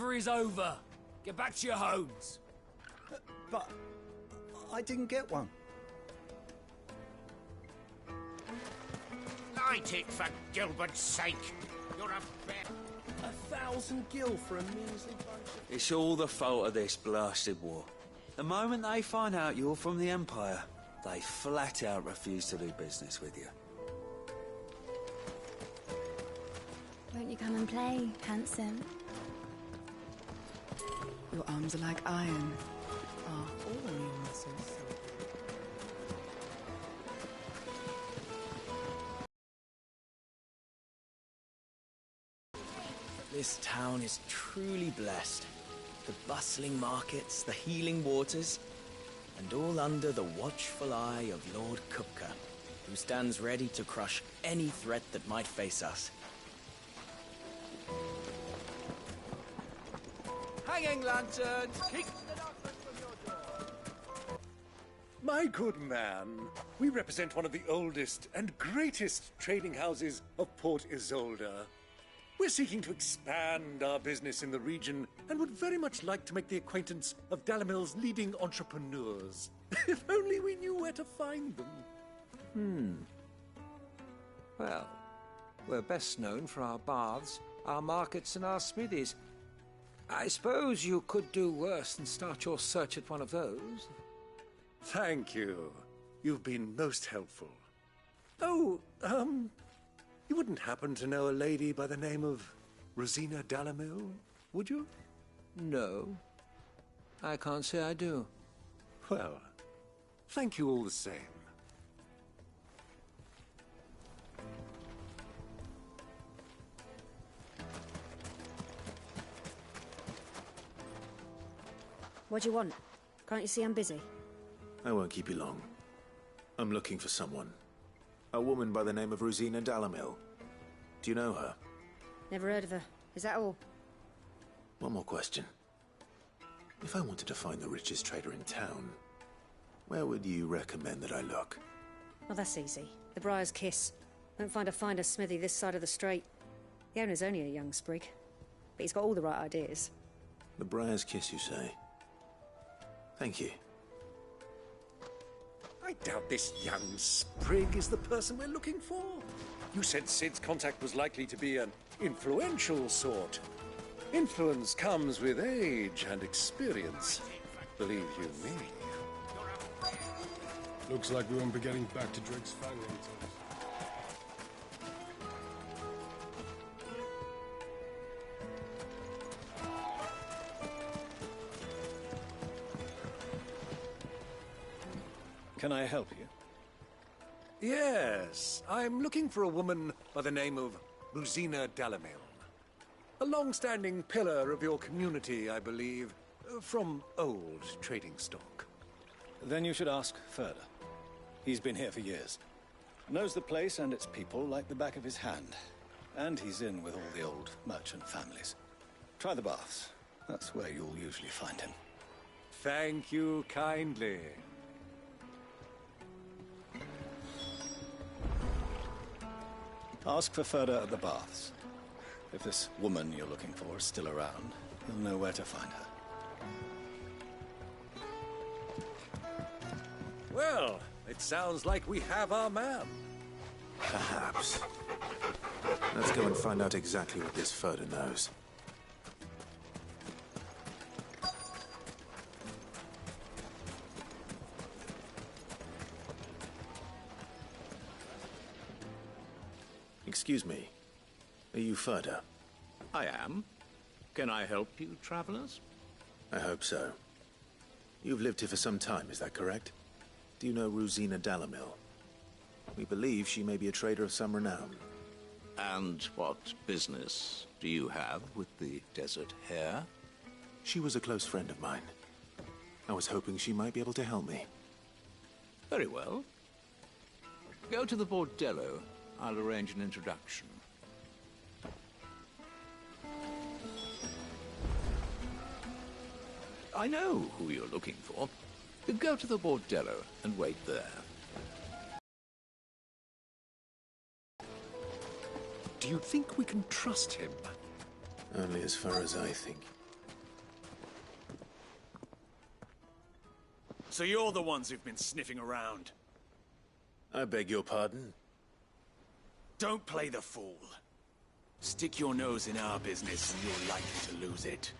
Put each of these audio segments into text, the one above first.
Whatever is over. Get back to your homes. But I didn't get one. Light it, for Gilbert's sake. You're a bear. 1,000 gil for a measly bunch of... It's all the fault of this blasted war. The moment they find out you're from the Empire, they flat out refuse to do business with you. Won't you come and play, handsome? Your arms are like iron. Are all your muscles? This town is truly blessed. The bustling markets, the healing waters, and all under the watchful eye of Lord Kupka, who stands ready to crush any threat that might face us. Hanging lanterns! Keep the darkness from your door! My good man, we represent one of the oldest and greatest trading houses of Port Isolde. We're seeking to expand our business in the region and would very much like to make the acquaintance of Dalimil's leading entrepreneurs. If only we knew where to find them. Well, we're best known for our baths, our markets, and our smithies. I suppose you could do worse than start your search at one of those. Thank you. You've been most helpful. Oh, you wouldn't happen to know a lady by the name of Rosina Dalimil, would you? No, I can't say I do. Well, thank you all the same. What do you want? Can't you see I'm busy? I won't keep you long. I'm looking for someone. A woman by the name of Rosina Dalimil. Do you know her? Never heard of her. Is that all? One more question. If I wanted to find the richest trader in town, where would you recommend that I look? Oh, that's easy. The Briar's Kiss. Won't find a finer smithy this side of the strait. The owner's only a young sprig, but he's got all the right ideas. The Briar's Kiss, you say? Thank you. I doubt this young sprig is the person we're looking for. You said Sid's contact was likely to be an influential sort. Influence comes with age and experience, believe you me. Looks like we won't be getting back to Drake's Fang anytime. Can I help you? Yes, I'm looking for a woman by the name of Rosina Dalimil. A long-standing pillar of your community, I believe, from old trading stock. Then you should ask Ferda. He's been here for years. Knows the place and its people like the back of his hand. And he's in with all the old merchant families. Try the baths. That's where you'll usually find him. Thank you kindly. Ask for Ferda at the baths. If this woman you're looking for is still around, you'll know where to find her. Well, it sounds like we have our man. Perhaps. Let's go and find out exactly what this Ferda knows. Excuse me. Are you Ferda? I am. Can I help you, travelers? I hope so. You've lived here for some time, is that correct? Do you know Rosina Dalimil? We believe she may be a trader of some renown. And what business do you have with the Desert Hare? She was a close friend of mine. I was hoping she might be able to help me. Very well. Go to the Bordello. I'll arrange an introduction. I know who you're looking for. Go to the Bordello and wait there. Do you think we can trust him? Only as far as I think. So you're the ones who've been sniffing around. I beg your pardon? Don't play the fool. Stick your nose in our business and you're likely to lose it.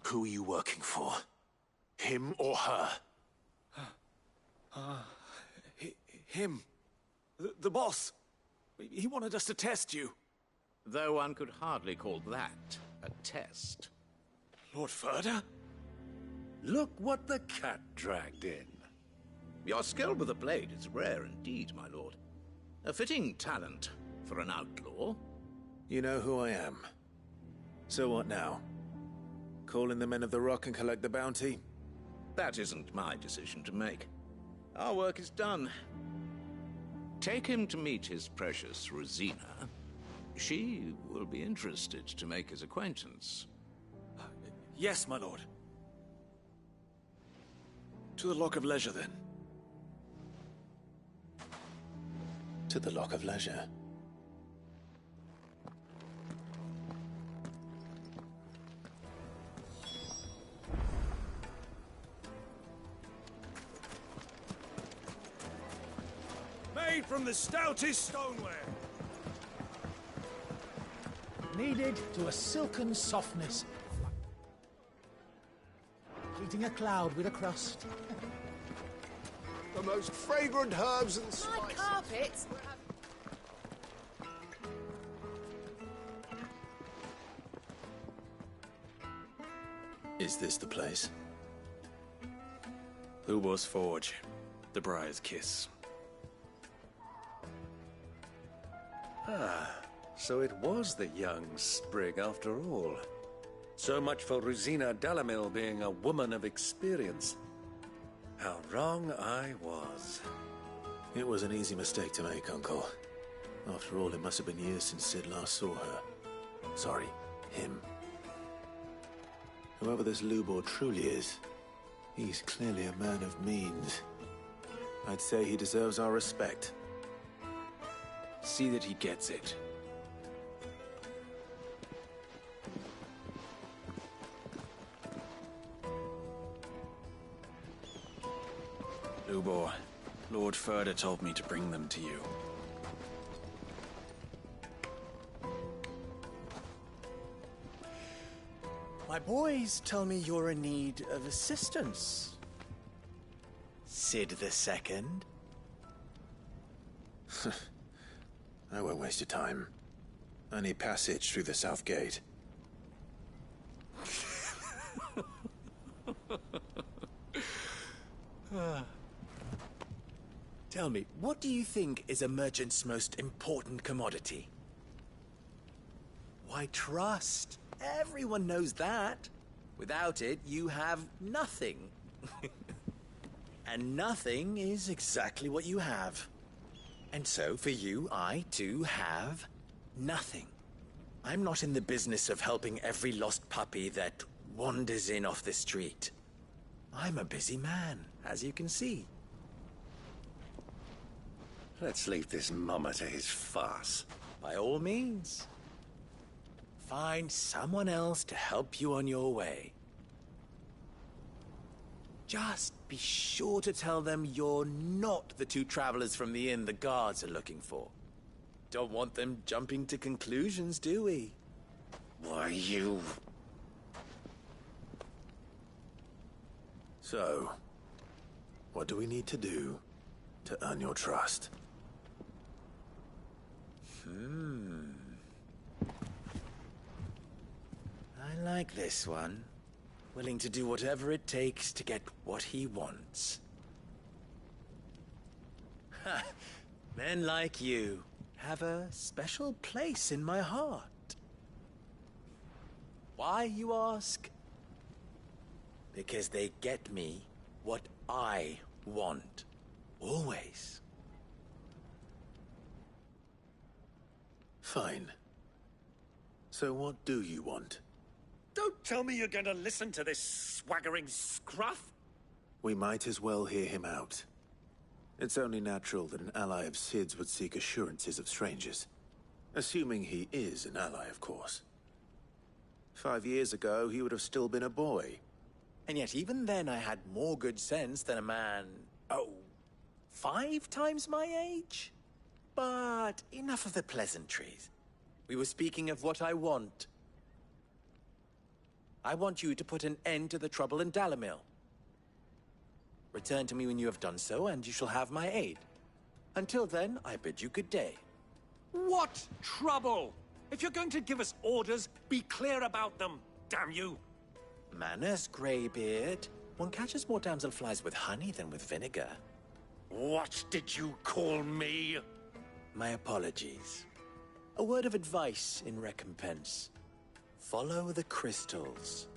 Who are you working for? Him or her? Him. The boss. He wanted us to test you. Though one could hardly call that a test. Lord Ferda? Look what the cat dragged in. Your skill with the blade is rare indeed, my lord. A fitting talent for an outlaw. You know who I am. So what now? Call in the Men of the Rock and collect the bounty? That isn't my decision to make. Our work is done. Take him to meet his precious Rosina. She will be interested to make his acquaintance. Yes, my lord. To the Lock of Leisure, then. To the Lock of Leisure. Made from the stoutest stoneware. Kneaded to a silken softness. Eating a cloud with a crust. The most fragrant herbs and spices. My carpets. Is this the place? Ubor's Forge. The Briar's Kiss. Ah, so it was the young sprig after all. So much for Rosina Dalamil being a woman of experience. How wrong I was. It was an easy mistake to make, Uncle. After all, it must have been years since Sid last saw her. Sorry, him. Whoever this Lubor truly is, he's clearly a man of means. I'd say he deserves our respect. See that he gets it. Lubor, Lord Ferda told me to bring them to you. My boys tell me you're in need of assistance. Sid the Second? I won't waste your time. I need passage through the south gate. Tell me, what do you think is a merchant's most important commodity? Why, trust Everyone knows that. Without it, you have nothing. And nothing is exactly what you have. And so, for you, I, too, have nothing. I'm not in the business of helping every lost puppy that wanders in off the street. I'm a busy man, as you can see. Let's leave this mummer to his farce. By all means. Find someone else to help you on your way. Just be sure to tell them you're not the two travelers from the inn the guards are looking for. Don't want them jumping to conclusions, do we? Why, you... So, what do we need to do to earn your trust? I like this one. Willing to do whatever it takes to get what he wants. Ha! Men like you have a special place in my heart. Why, you ask? Because they get me what I want. Always. Fine. So what do you want? Don't tell me you're going to listen to this swaggering scruff! We might as well hear him out. It's only natural that an ally of Sid's would seek assurances of strangers. Assuming he is an ally, of course. 5 years ago, he would have still been a boy. And yet even then I had more good sense than a man, 5 times my age? But enough of the pleasantries. We were speaking of what I want. I want you to put an end to the trouble in Dalimil. Return to me when you have done so, and you shall have my aid. Until then, I bid you good day. What trouble? If you're going to give us orders, be clear about them, damn you! Manners, Greybeard. One catches more damselflies with honey than with vinegar. What did you call me? My apologies. A word of advice in recompense. Follow the crystals.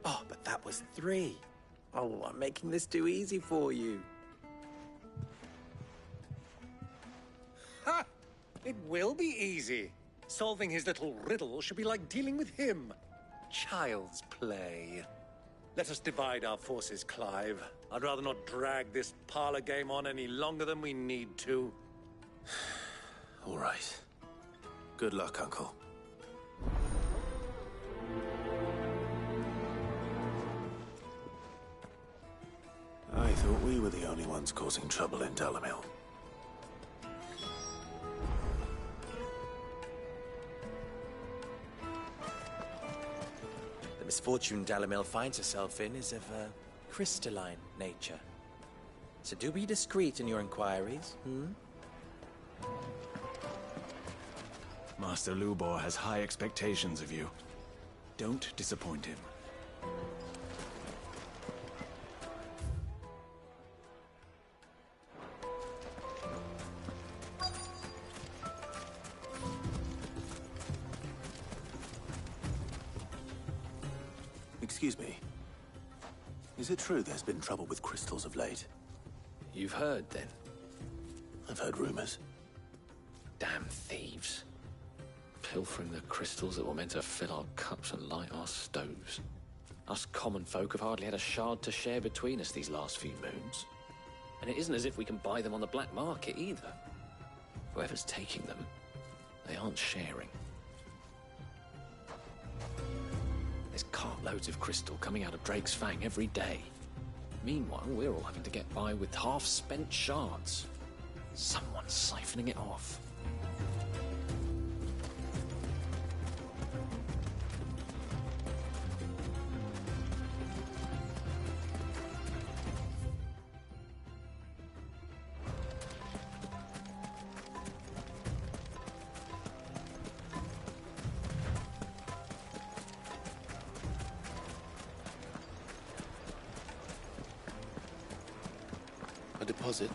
Oh, but that was 3. Oh, I'm making this too easy for you. Ha! It will be easy. Solving his little riddle should be like dealing with him. Child's play. Let us divide our forces, Clive. I'd rather not drag this parlor game on any longer than we need to. All right. Good luck, Uncle. I thought we were the only ones causing trouble in Dalimil. The misfortune Dalimil finds herself in is of a crystalline nature. So do be discreet in your inquiries, Master Lubor has high expectations of you. Don't disappoint him. Excuse me. Is it true there's been trouble with crystals of late? You've heard, then? I've heard rumors. Damn thieves. Pilfering the crystals that were meant to fill our cups and light our stoves. Us common folk have hardly had a shard to share between us these last few moons. And it isn't as if we can buy them on the black market either. Whoever's taking them, they aren't sharing. There's cartloads of crystal coming out of Drake's Fang every day. Meanwhile, we're all having to get by with half-spent shards. Someone's siphoning it off. A deposit?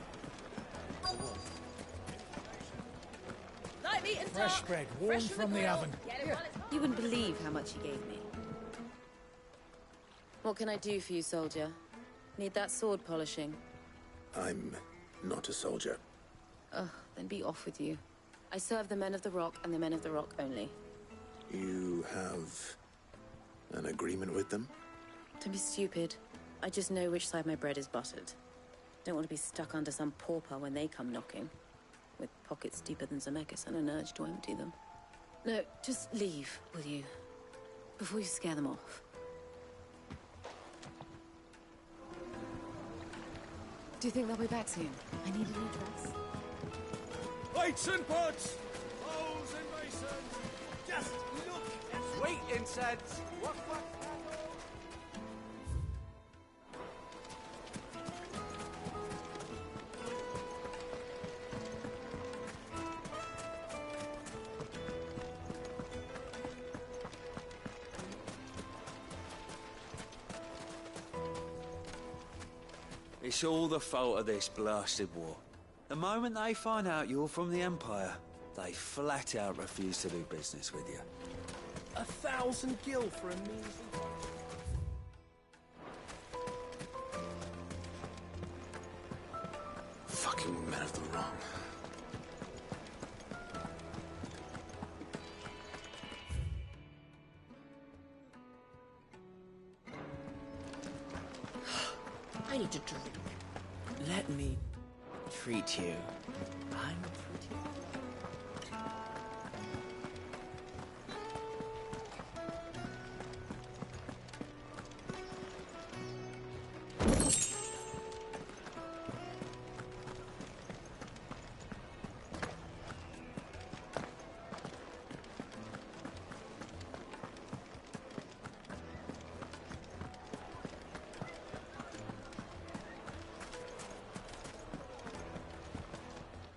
Light Meat and Fresh talk. bread, warm Fresh from the grill. oven. Get it while it's- You wouldn't believe how much he gave me. What can I do for you, soldier? Need that sword polishing? I'm not a soldier. Ugh, then be off with you. I serve the men of the Rock and the men of the Rock only. You have an agreement with them? Don't be stupid. I just know which side my bread is buttered. Don't want to be stuck under some pauper when they come knocking. With pockets deeper than Zemeckis and an urge to empty them. No, just leave, will you? Before you scare them off. Do you think they'll be back soon? I need a new dress. Weights and pots! Bowls and basins! Just look at sweet incense! What? It's all the fault of this blasted war. The moment they find out you're from the Empire, they flat out refuse to do business with you. 1,000 gil for a measly... Fucking men of the wrong. I need a drink. Let me treat you. I'm pretty...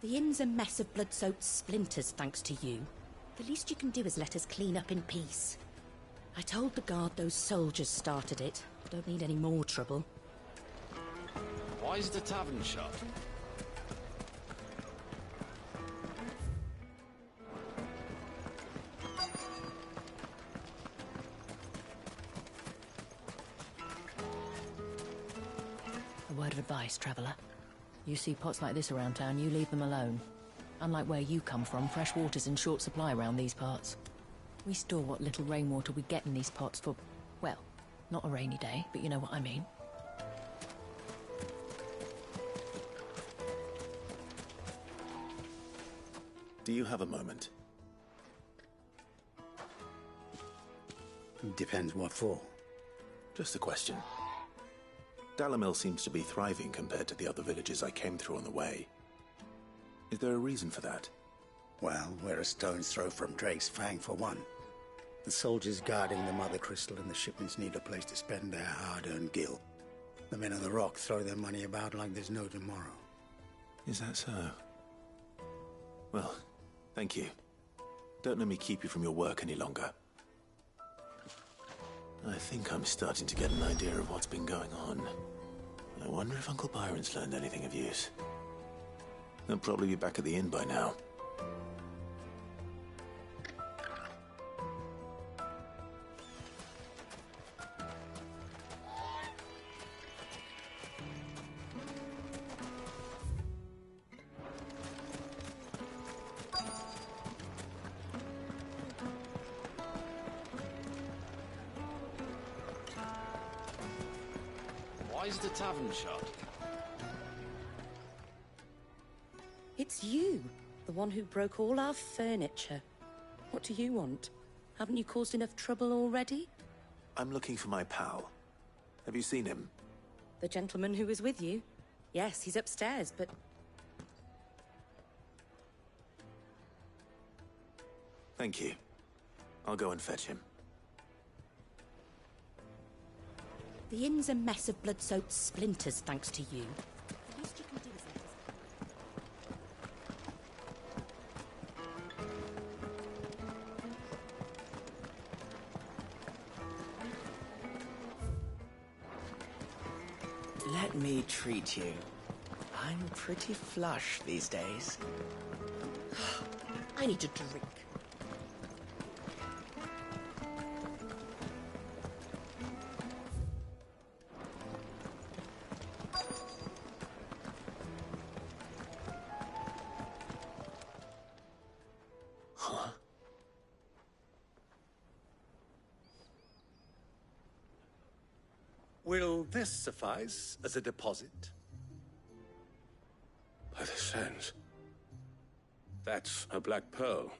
The inn's a mess of blood-soaked splinters, thanks to you. The least you can do is let us clean up in peace. I told the guard those soldiers started it. Don't need any more trouble. Why is the tavern shut? A word of advice, traveller. You see pots like this around town, you leave them alone. Unlike where you come from, fresh water's in short supply around these parts. We store what little rainwater we get in these pots for, well, not a rainy day, but you know what I mean. Do you have a moment? Depends what for. Just a question. Dalamil seems to be thriving compared to the other villages I came through on the way. Is there a reason for that? Well, we're a stone's throw from Drake's Fang, for one. The soldiers guarding the Mother Crystal and the shipments need a place to spend their hard-earned gil. The men of the Rock throw their money about like there's no tomorrow. Is that so? Well, thank you. Don't let me keep you from your work any longer. I think I'm starting to get an idea of what's been going on. I wonder if Uncle Byron's learned anything of use. They'll probably be back at the inn by now. Why is the tavern shut? It's you, the one who broke all our furniture. What do you want? Haven't you caused enough trouble already? I'm looking for my pal. Have you seen him? The gentleman who was with you? Yes, he's upstairs, but... Thank you. I'll go and fetch him. The inn's a mess of blood-soaked splinters, thanks to you. The least you can do is let us... Let me treat you. I'm pretty flush these days. I need a drink. Huh? Will this suffice as a deposit? By the sands. That's a black pearl.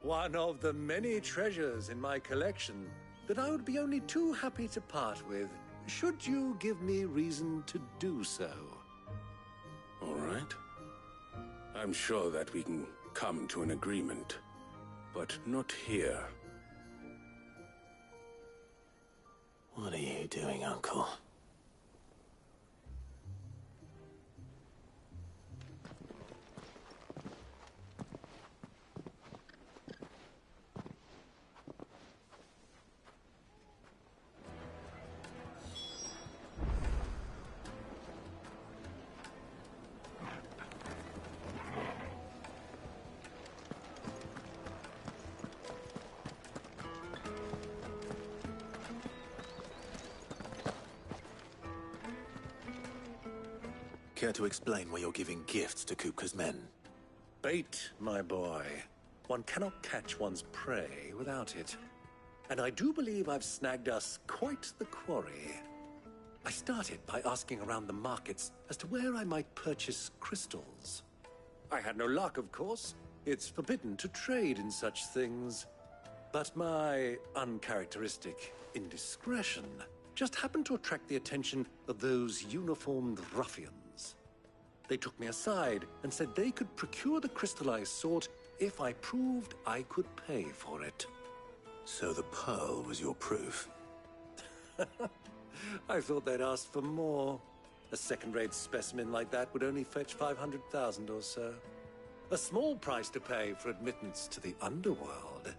One of the many treasures in my collection that I would be only too happy to part with, should you give me reason to do so. All right. I'm sure that we can come to an agreement, but not here. What are you doing, Uncle? Care to explain why you're giving gifts to Kupka's men? Bait, my boy. One cannot catch one's prey without it. And I do believe I've snagged us quite the quarry. I started by asking around the markets as to where I might purchase crystals. I had no luck, of course. It's forbidden to trade in such things. But my uncharacteristic indiscretion just happened to attract the attention of those uniformed ruffians. They took me aside and said they could procure the crystal I sought if I proved I could pay for it. So the pearl was your proof? I thought they'd ask for more. A second-rate specimen like that would only fetch 500,000 or so. A small price to pay for admittance to the underworld.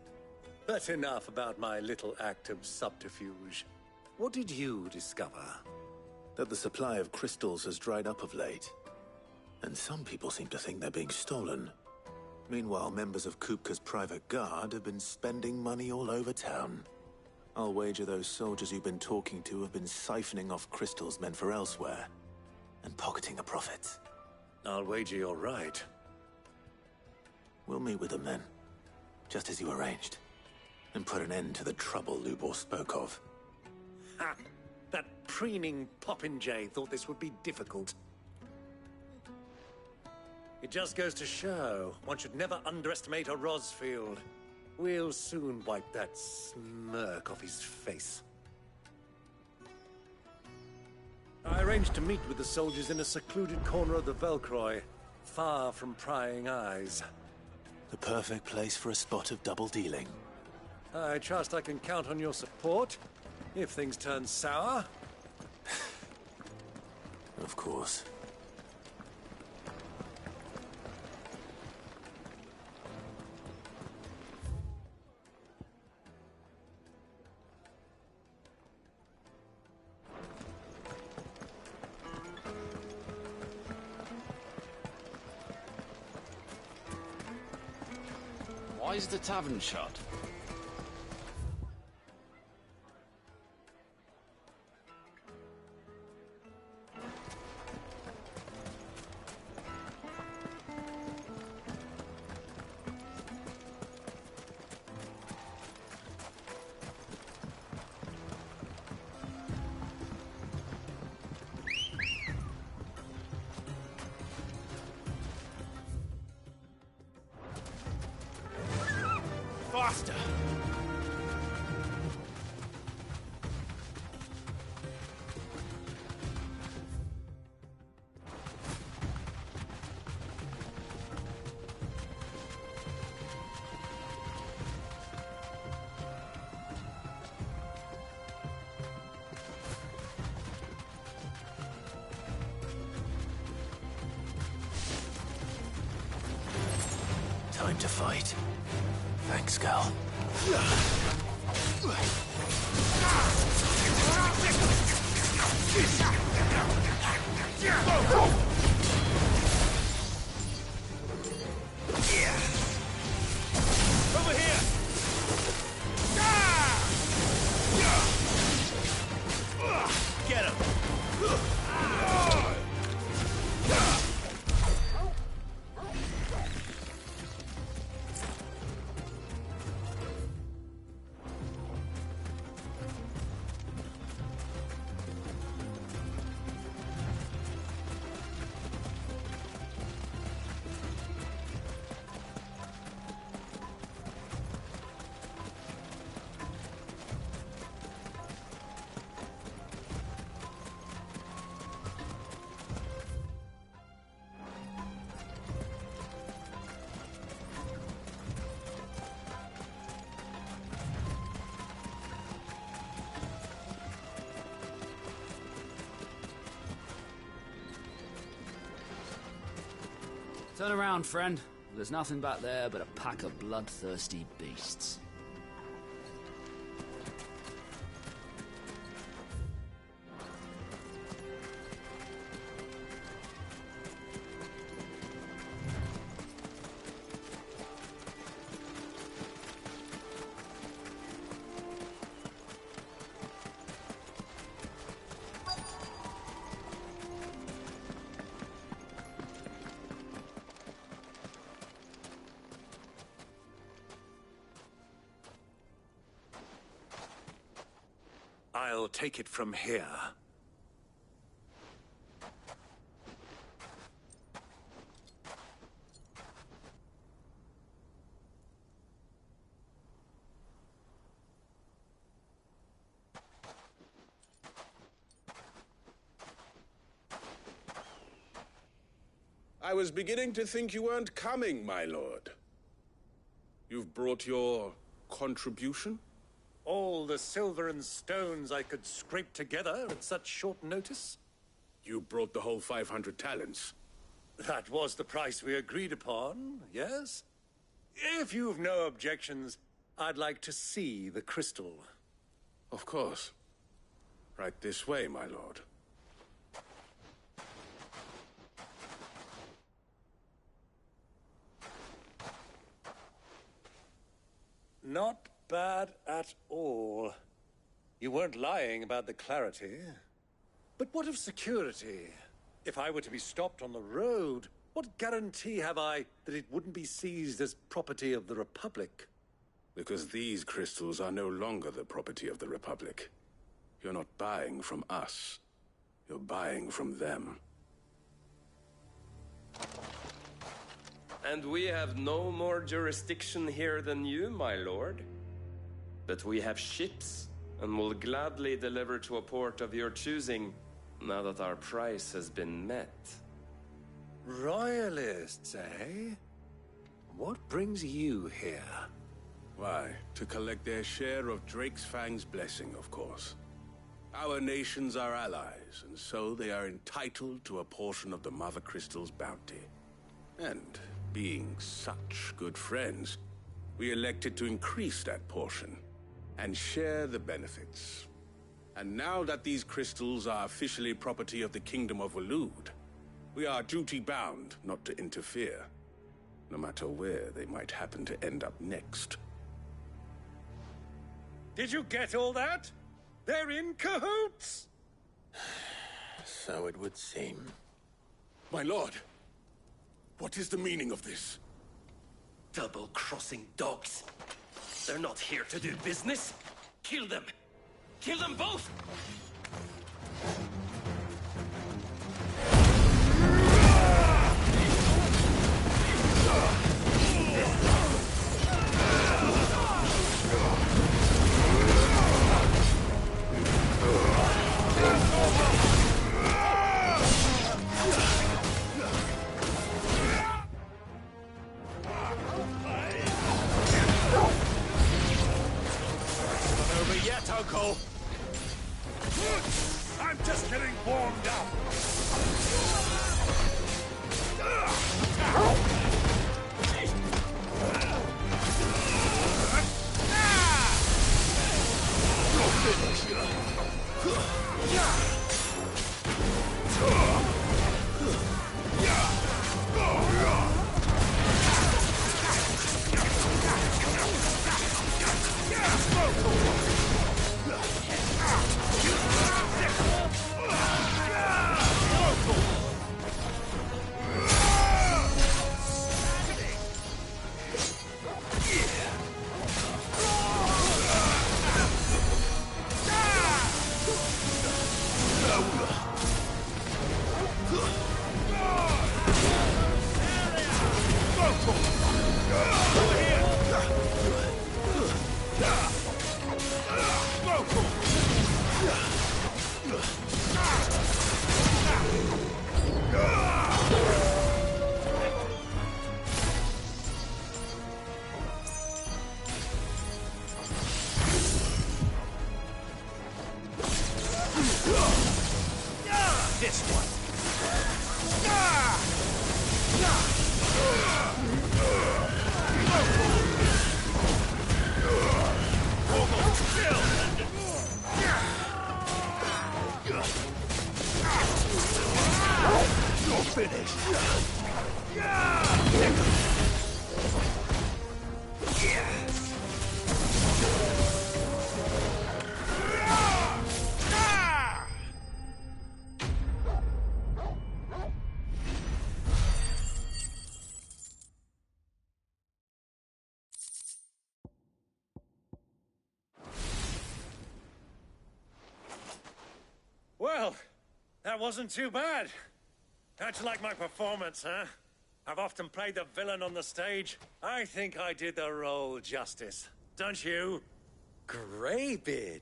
But enough about my little act of subterfuge. What did you discover? That the supply of crystals has dried up of late. And some people seem to think they're being stolen. Meanwhile, members of Kupka's private guard have been spending money all over town. I'll wager those soldiers you've been talking to have been siphoning off crystals meant for elsewhere, and pocketing the profits. I'll wager you're right. We'll meet with them then, just as you arranged, and put an end to the trouble Lubor spoke of. Ha! That preening popinjay thought this would be difficult. It just goes to show, one should never underestimate a Rosfield. We'll soon wipe that smirk off his face. I arranged to meet with the soldiers in a secluded corner of the Velcroy, far from prying eyes. The perfect place for a spot of double dealing. I trust I can count on your support, if things turn sour. Of course. Why is the tavern shut? Faster! Time to fight. Thanks, Gal. Turn around, friend. There's nothing back there but a pack of bloodthirsty beasts. I'll take it from here. I was beginning to think you weren't coming, my lord. You've brought your contribution? All the silver and stones I could scrape together at such short notice? You brought the whole 500 talents. That was the price we agreed upon, yes? If you've no objections, I'd like to see the crystal. Of course. Right this way, my lord. Not bad at all. You weren't lying about the clarity. But what of security? If I were to be stopped on the road, what guarantee have I that it wouldn't be seized as property of the Republic? Because these crystals are no longer the property of the Republic. You're not buying from us. You're buying from them. And we have no more jurisdiction here than you, my lord. But we have ships, and will gladly deliver to a port of your choosing, now that our price has been met. Royalists, eh? What brings you here? Why, to collect their share of Drake's Fang's blessing, of course. Our nations are allies, and so they are entitled to a portion of the Mother Crystal's bounty. And being such good friends, we elected to increase that portion and share the benefits. And now that these crystals are officially property of the Kingdom of Waloed, we are duty-bound not to interfere, no matter where they might happen to end up next. Did you get all that? They're in cahoots! So it would seem. My lord, what is the meaning of this? Double-crossing dogs. They're not here to do business. Kill them! Kill them both! Uncle! I'm just getting warmed up! Well, that wasn't too bad. How'd you like my performance, huh? I've often played the villain on the stage. I think I did the role justice. Don't you? Greybeard,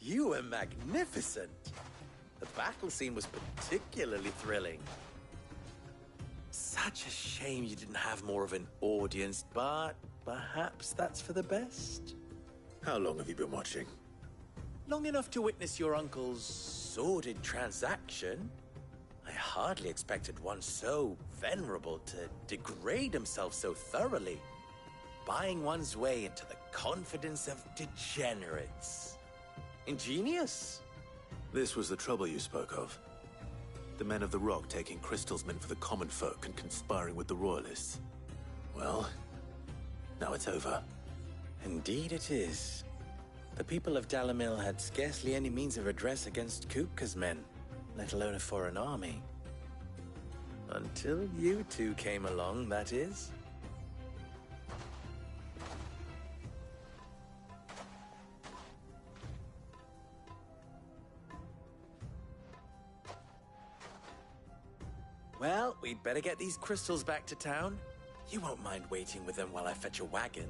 you were magnificent. The battle scene was particularly thrilling. Such a shame you didn't have more of an audience, but perhaps that's for the best. How long have you been watching? Long enough to witness your uncle's sordid transaction. I hardly expected one so venerable to degrade himself so thoroughly, buying one's way into the confidence of degenerates. Ingenious. This was the trouble you spoke of. The men of the Rock taking crystals meant for the common folk and conspiring with the Royalists. Well, now it's over. Indeed it is. The people of Dalimil had scarcely any means of redress against Kupka's men, let alone a foreign army. Until you two came along, that is. Well, we'd better get these crystals back to town. You won't mind waiting with them while I fetch a wagon.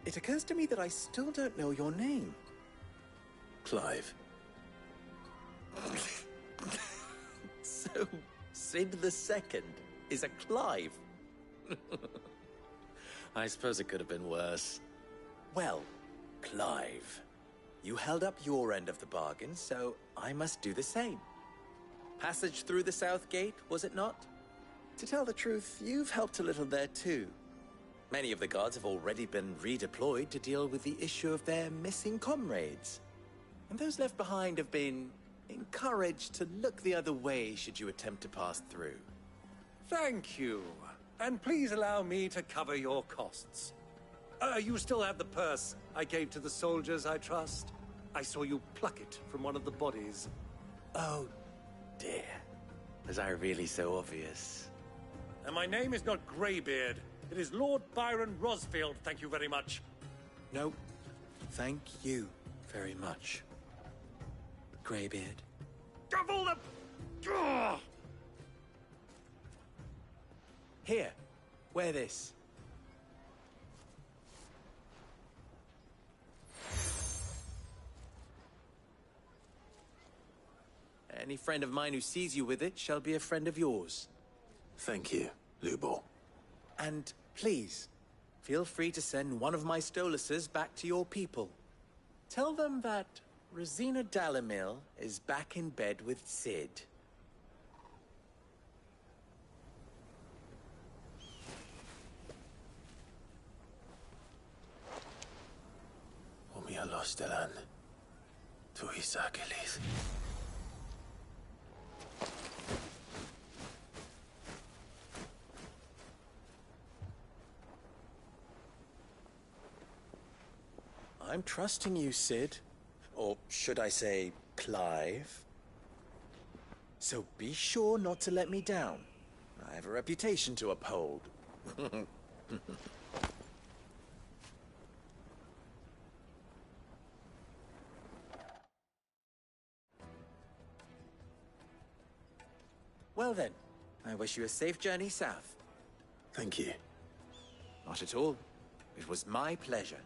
It occurs to me that I still don't know your name. Clive. So, Sid the Second is a Clive? I suppose it could have been worse. Well, Clive, you held up your end of the bargain, so I must do the same. Passage through the South Gate, was it not? To tell the truth, you've helped a little there too. Many of the guards have already been redeployed to deal with the issue of their missing comrades. And those left behind have been encouraged to look the other way should you attempt to pass through. Thank you. And please allow me to cover your costs. You still have the purse I gave to the soldiers, I trust? I saw you pluck it from one of the bodies. Oh, dear. Was I really so obvious? And my name is not Greybeard. It is Lord Byron Rosfield, thank you very much. No, thank you very much, Greybeard. Of all the... Ugh! Here, wear this. Any friend of mine who sees you with it shall be a friend of yours. Thank you, Lubor. And please, feel free to send one of my Stoluses back to your people. Tell them that Rosina Dalimil is back in bed with Sid. Omia Lostelan. Tuisakelis. I'm trusting you, Sid. Or should I say, Clive? So be sure not to let me down. I have a reputation to uphold. Well then, I wish you a safe journey south. Thank you. Not at all. It was my pleasure.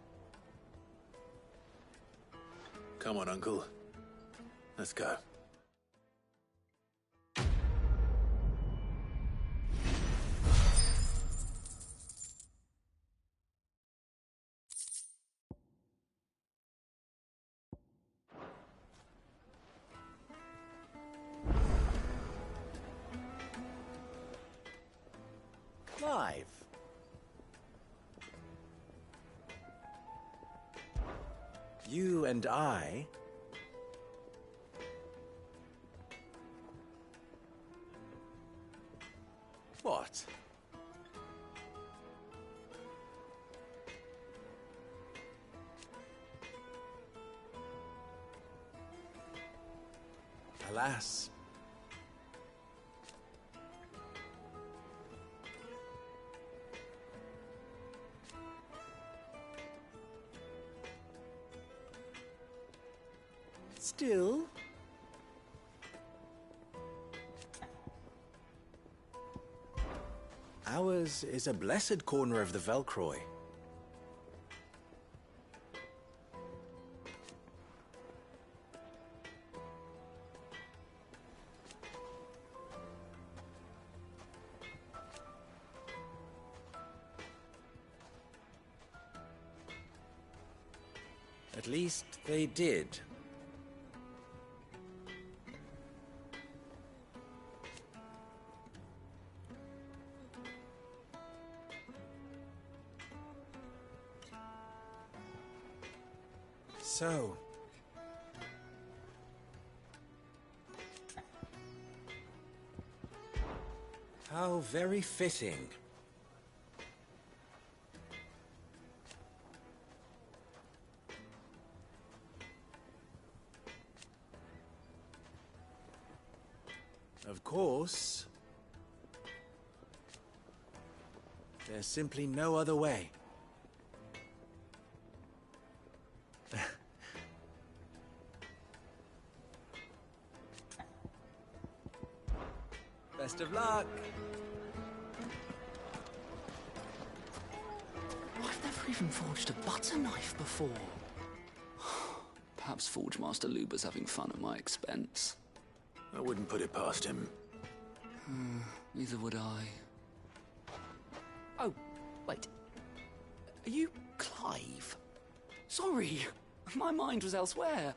Come on, Uncle. Let's go. you and I... What? Alas. Still... ours is a blessed corner of the Velcroy. At least they did. So... how very fitting. Of course, there's simply no other way. Best of luck. I've never even forged a butter knife before. Perhaps Forge Master Luber's having fun at my expense. I wouldn't put it past him. Neither would I. Oh, wait. Are you Clive? Sorry, my mind was elsewhere.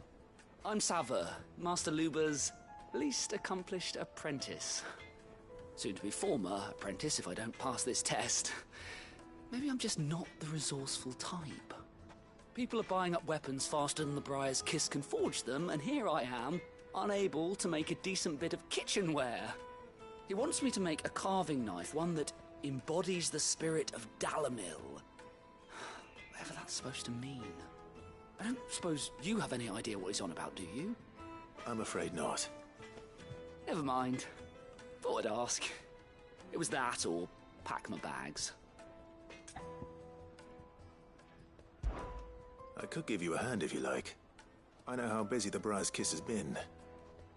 I'm Sava, Master Luber's least accomplished apprentice. Soon to be former apprentice if I don't pass this test. Maybe I'm just not the resourceful type. People are buying up weapons faster than the Briar's Kiss can forge them, and here I am, unable to make a decent bit of kitchenware. He wants me to make a carving knife, one that embodies the spirit of Dalamil. Whatever that's supposed to mean. I don't suppose you have any idea what he's on about, do you? I'm afraid not. Never mind. Thought I'd ask. It was that or pack my bags. I could give you a hand if you like. I know how busy the Briar's Kiss has been,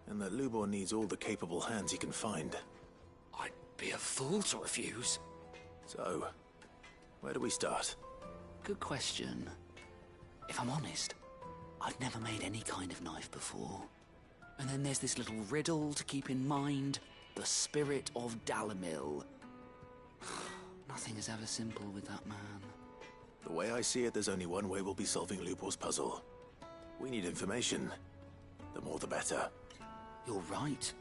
and that Lubor needs all the capable hands he can find. I'd be a fool to refuse. So, where do we start? Good question. If I'm honest, I've never made any kind of knife before. And then there's this little riddle to keep in mind. The spirit of Dalamil. Nothing is ever simple with that man. The way I see it, there's only one way we'll be solving Lubor's puzzle. We need information. The more the better. You're right.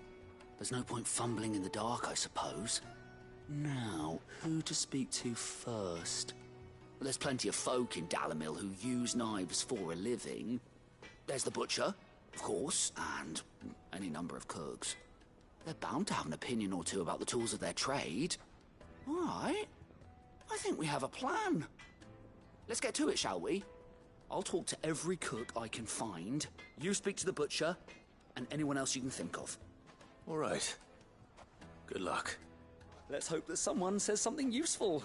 There's no point fumbling in the dark, I suppose. Now, who to speak to first? Well, there's plenty of folk in Dalamil who use knives for a living. There's the butcher, of course, and any number of cooks. They're bound to have an opinion or two about the tools of their trade. All right. I think we have a plan. Let's get to it, shall we? I'll talk to every cook I can find. You speak to the butcher, and anyone else you can think of. All right. Good luck. Let's hope that someone says something useful.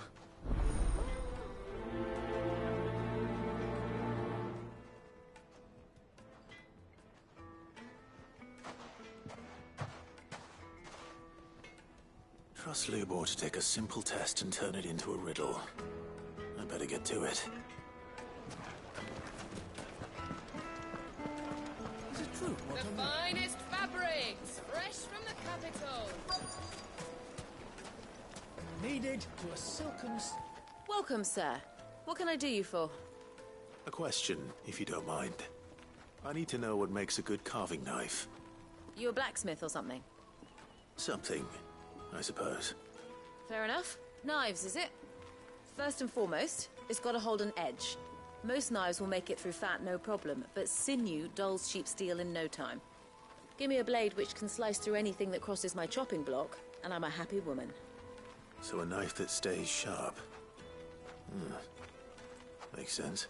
Trust Lubor to take a simple test and turn it into a riddle. I better get to it. Is it true? The finest fabrics, fresh from the capital. Needed to a silken... Welcome, sir. What can I do you for? A question, if you don't mind. I need to know what makes a good carving knife. You a blacksmith or something? Something, I suppose. Fair enough. Knives, is it? First and foremost, it's got to hold an edge. Most knives will make it through fat, no problem, but sinew dulls sheep steel in no time. Give me a blade which can slice through anything that crosses my chopping block, and I'm a happy woman. So a knife that stays sharp. Makes sense.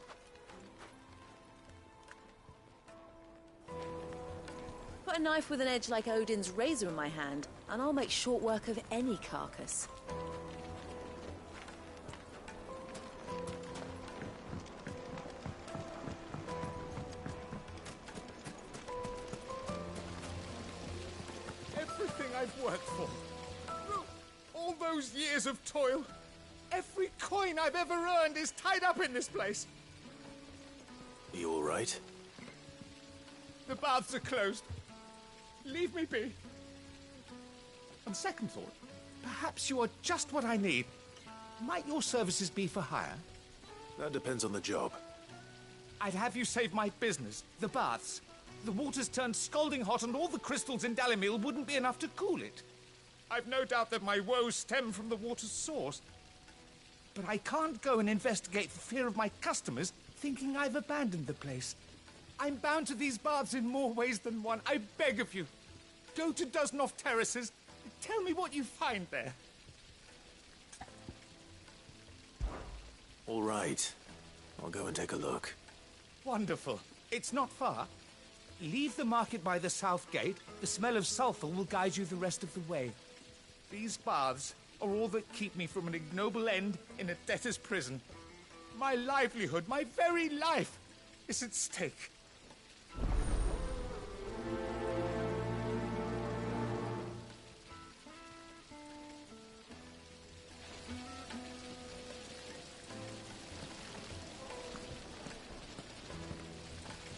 Put a knife with an edge like Odin's razor in my hand, and I'll make short work of any carcass. Everything I've worked for. All those years of toil. Every coin I've ever earned is tied up in this place. You all right? The baths are closed. Leave me be. On second thought, perhaps you are just what I need. Might your services be for hire? That depends on the job. I'd have you save my business, the baths. The water's turned scalding hot and all the crystals in Dalimil wouldn't be enough to cool it. I've no doubt that my woes stem from the water's source. But I can't go and investigate for fear of my customers thinking I've abandoned the place. I'm bound to these baths in more ways than one. I beg of you. Go to Dusnov Terraces. Tell me what you find there. All right. I'll go and take a look. Wonderful. It's not far. Leave the market by the south gate. The smell of sulphur will guide you the rest of the way. These baths are all that keep me from an ignoble end in a debtor's prison. My livelihood, my very life, is at stake.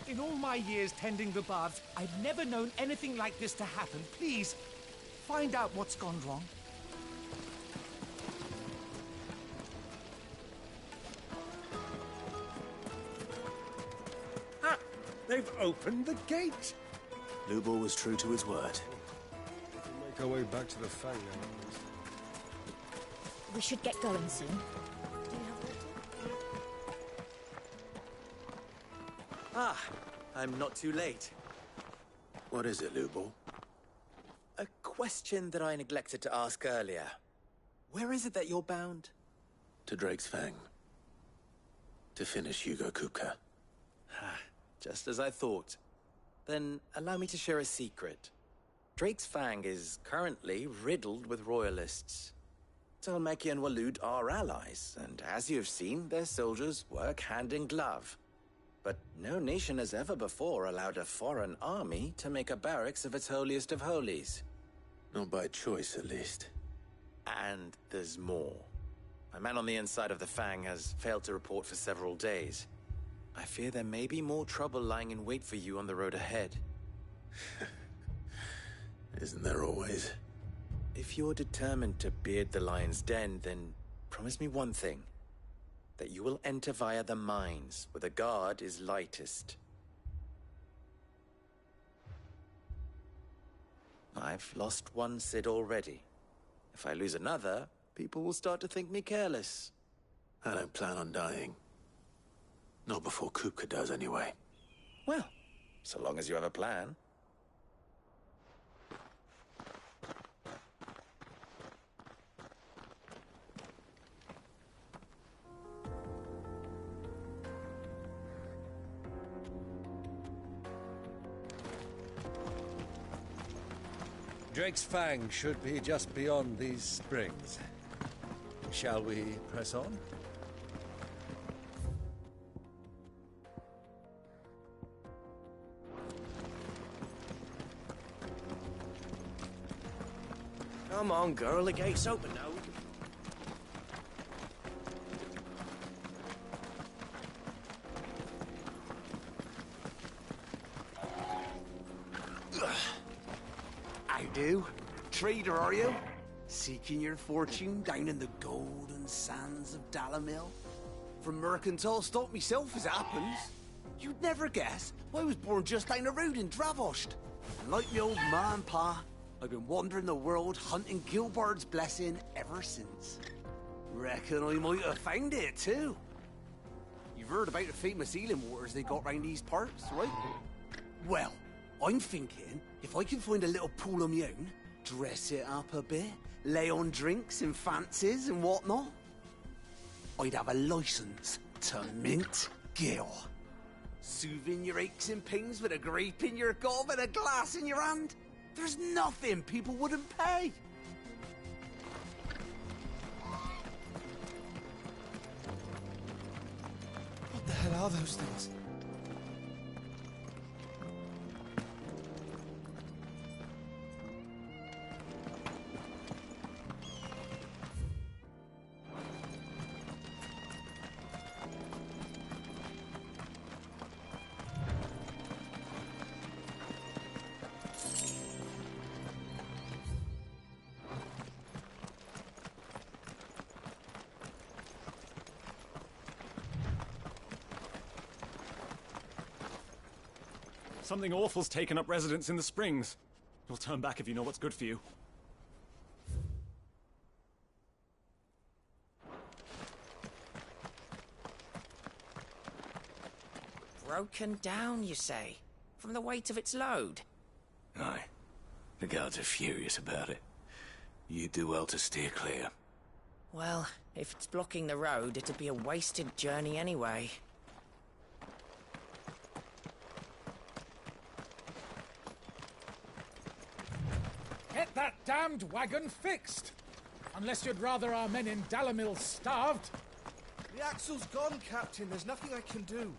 In all my years tending the baths, I've never known anything like this to happen. Please, find out what's gone wrong. Ah, they've opened the gate. Lubor was true to his word. We'll make our way back to the Fang now. We should get going soon. Ah, I'm not too late. What is it, Lubor? A question that I neglected to ask earlier. Where is it that you're bound? To Drake's Fang. To finish Hugo Kupka. Just as I thought. Then allow me to share a secret. Drake's Fang is currently riddled with royalists. Talmeki and Walud are allies, and as you've seen, their soldiers work hand in glove. But no nation has ever before allowed a foreign army to make a barracks of its holiest of holies. Not by choice, at least. And there's more. A man on the inside of the Fang has failed to report for several days. I fear there may be more trouble lying in wait for you on the road ahead. Isn't there always? If you're determined to beard the lion's den, then promise me one thing. That you will enter via the mines, where the guard is lightest. I've lost one Cid already. If I lose another, people will start to think me careless. I don't plan on dying. Not before Kupka does, anyway. Well, so long as you have a plan. Drake's Fang should be just beyond these springs. Shall we press on? Come on, girl, the gate's open now. I do. Trader, are you? Seeking your fortune down in the golden sands of Dalimil? From mercantile stock myself, as it happens. You'd never guess I was born just down the road in Dravost. And like me old man pa, I've been wandering the world hunting Gilbard's blessing ever since. Reckon I might have found it, too. You've heard about the famous healing waters they got round these parts, right? Well, I'm thinking if I can find a little pool of my own, dress it up a bit, lay on drinks and fancies and whatnot, I'd have a license to mint Gil. Soothing your aches and pains with a grape in your gob and a glass in your hand. There's nothing people wouldn't pay. What the hell are those things? Something awful's taken up residence in the springs. You'll turn back if you know what's good for you. Broken down, you say? From the weight of its load? Aye. The guards are furious about it. You do well to steer clear. Well, if it's blocking the road, it'd be a wasted journey anyway. Get that damned wagon fixed! Unless you'd rather our men in Dalimil starved. The axle's gone, Captain. There's nothing I can do.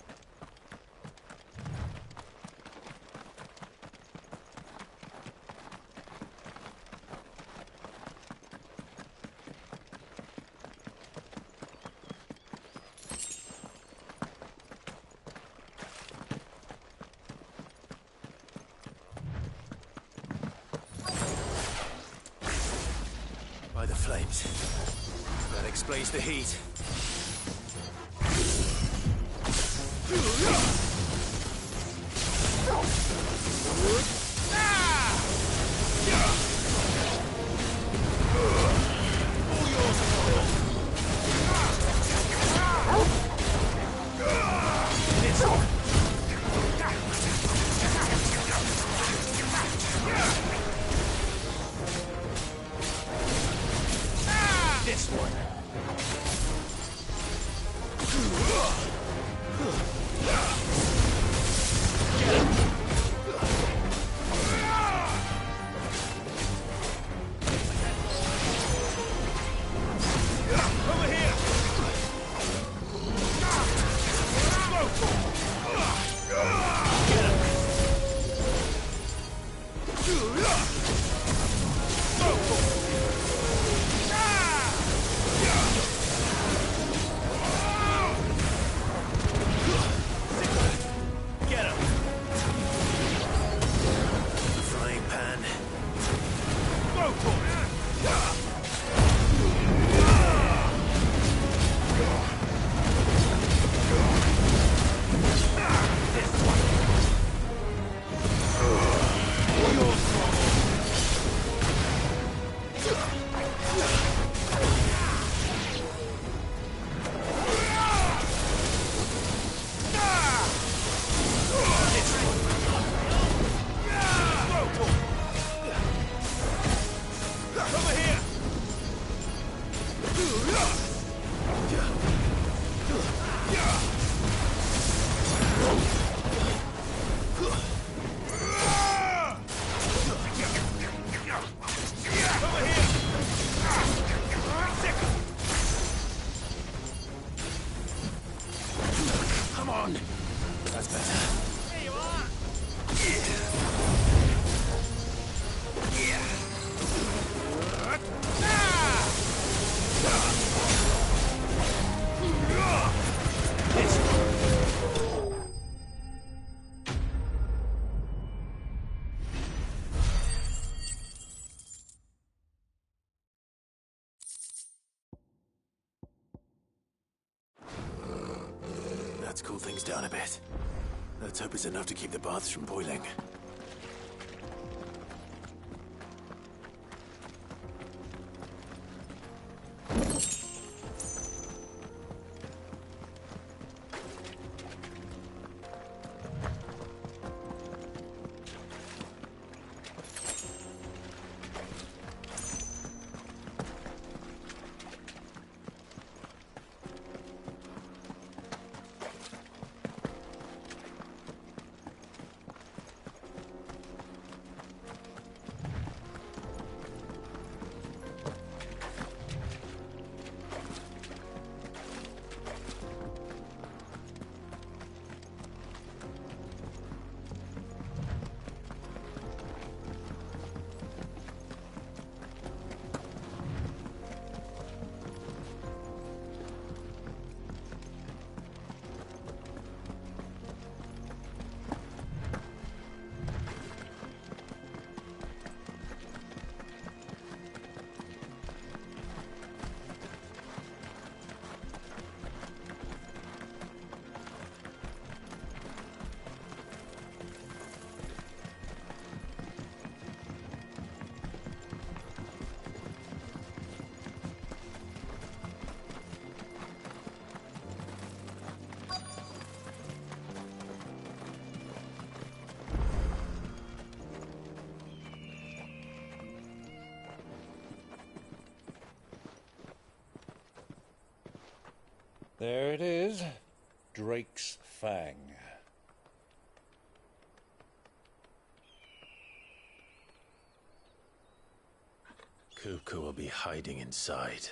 By the flames. That explains the heat. This one. Over here! Get him! Frying pan. Go for it! Over here! Over here! Come on! That's better. There you are! That's cooled things down a bit. Let's hope it's enough to keep the baths from boiling. There it is. Drake's Fang. Kupka will be hiding inside.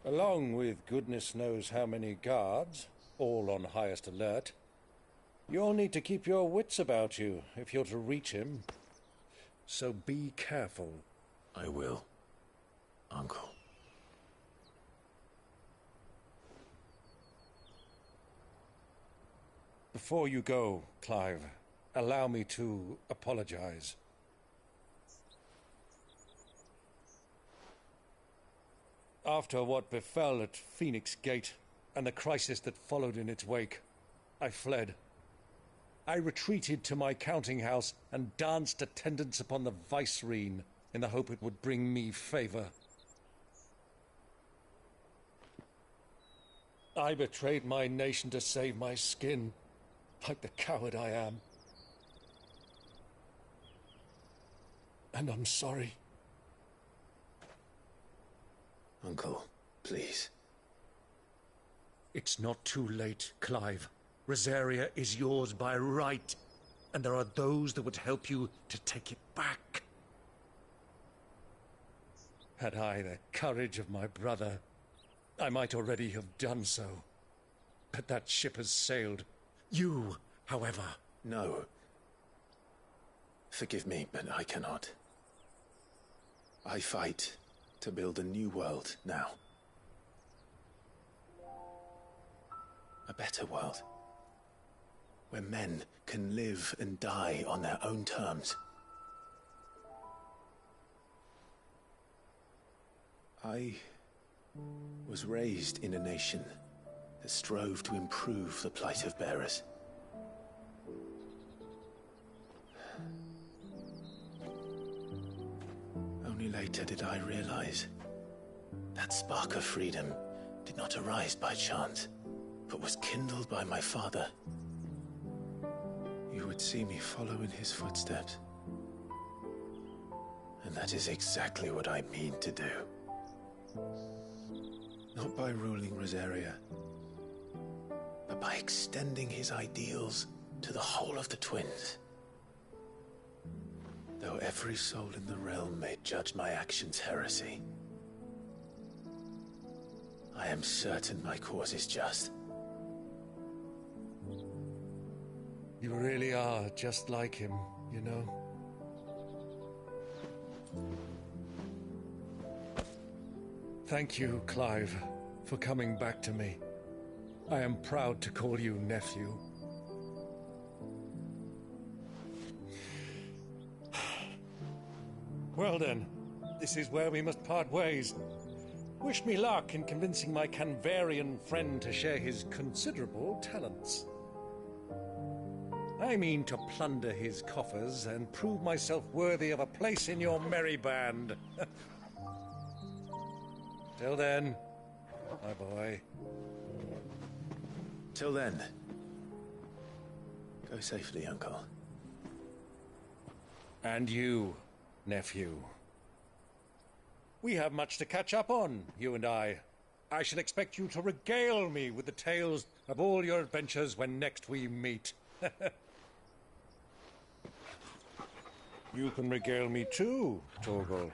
Along with goodness knows how many guards, all on highest alert. You'll need to keep your wits about you if you're to reach him. So be careful. I will, Uncle. Before you go, Clive, allow me to apologize. After what befell at Phoenix Gate and the crisis that followed in its wake, I fled. I retreated to my counting house and danced attendance upon the vicereine in the hope it would bring me favor. I betrayed my nation to save my skin, like the coward I am. And I'm sorry. Uncle, please. It's not too late, Clive. Rosaria is yours by right, and there are those that would help you to take it back. Had I the courage of my brother, I might already have done so. But that ship has sailed. You, however... No. Forgive me, but I cannot. I fight to build a new world now. A better world. Where men can live and die on their own terms. I was raised in a nation that strove to improve the plight of bearers. Only later did I realize that spark of freedom did not arise by chance, but was kindled by my father. You would see me follow in his footsteps. And that is exactly what I mean to do. Not by ruling Rosaria, but by extending his ideals to the whole of the Twins. Though every soul in the realm may judge my actions heresy, I am certain my cause is just. You really are just like him, you know? Thank you, Clive, for coming back to me. I am proud to call you nephew. Well then, this is where we must part ways. Wish me luck in convincing my Canvarian friend to share his considerable talents. I mean to plunder his coffers and prove myself worthy of a place in your merry band. Till then, my boy. Till then, go safely, Uncle. And you, nephew. We have much to catch up on, you and I. I shall expect you to regale me with the tales of all your adventures when next we meet. You can regale me too, Torgal.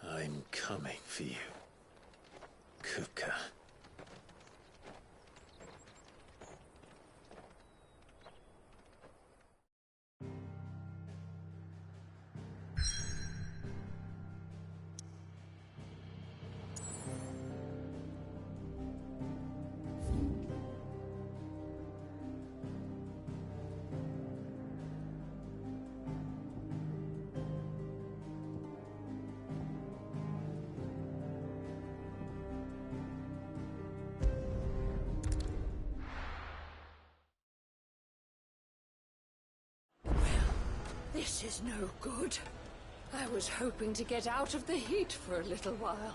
I'm coming for you, Kupka. This is no good. I was hoping to get out of the heat for a little while.